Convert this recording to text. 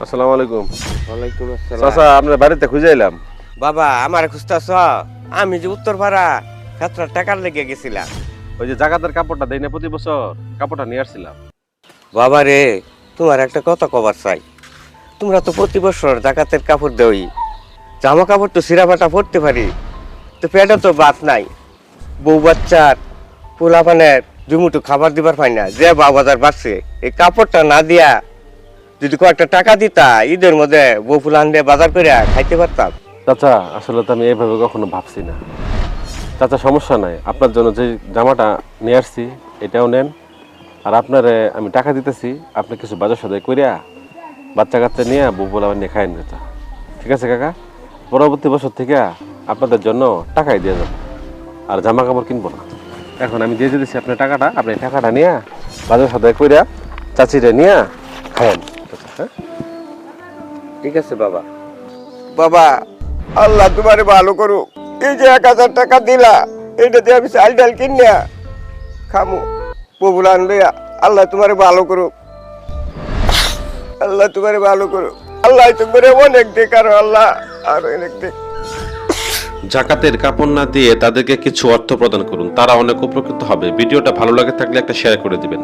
আসসালামু আলাইকুম। ওয়ালাইকুম আসসালাম। চাচা আপনার বাড়িতে খুঁজে এলাম। বাবা আমার খুঁজতেছ? আমি যে উত্তরপাড়া যাত্রার টাকার লেগে গেছিলাম। ওই যে জাকাতের কাপড়টা দেই না প্রতি বছর, কাপড়টা নিয়ে আসছিলাম। বাবা রে, তোমার একটা কথা কবার চাই। তোমরা তো প্রতি বছর জাকাতের কাপড় দেওই, জামা কাপড় তো সিরা ফাটা পরতে পারি, তো পেটে তো ভাত নাই, বউ বাচ্চার পোলাপানের জুমুটু খাবার দিবার পাই না, যে বাজার বাড়ছে এই কাপড়টা না দিয়া যদি কয়েকটা টাকা দিতা ঈদের মধ্যে বউ ফুলান দিয়ে বাজার করে খাইতে পারতাম। চাচা আসলে তো আমি এইভাবে কখনো ভাবছি না। চাচা সমস্যা নাই, আপনার জন্য যে জামাটা নিয়ে আসছি এটাও নেন, আর আপনারে আমি টাকা দিতেছি, আপনি কিছু বাজার সদাই করিয়া বাচ্চা কাচ্চা নিয়ে বউ বলে নিয়ে খাইন চাচা। ঠিক আছে কাকা? পরবর্তী বছর থেকে আপনাদের জন্য টাকাই দিয়ে যাবো, আর জামা কাপড় কিনবো না। এখন আমি দিয়ে দিতেছি আপনার টাকাটা, আপনি টাকাটা নিয়ে বাজার সদাই করিয়া চাচিরে নিয়ে খায়েন চাচা। হ্যাঁ ঠিক আছে বাবা। বাবা আল্লাহ তোমারে ভালো করুক। এই যে 1000 টাকা দিলা, এটা দিয়ে আমি চাল ডাল কিনিয়া খামু, ববুল আনলে। আল্লাহ তোমারে ভালো করুক, আল্লাহ তোমারে ভালো করুক। আল্লাহ তোমারে অনেক দেখ, আর আল্লাহ আর অনেক দেখ। জাকাতের কাপড় না দিয়ে তাদেরকে কিছু অর্থ প্রদান করুন, তারা অনেক উপকৃত হবে। ভিডিওটা ভালো লাগে থাকলে একটা শেয়ার করে দিবেন।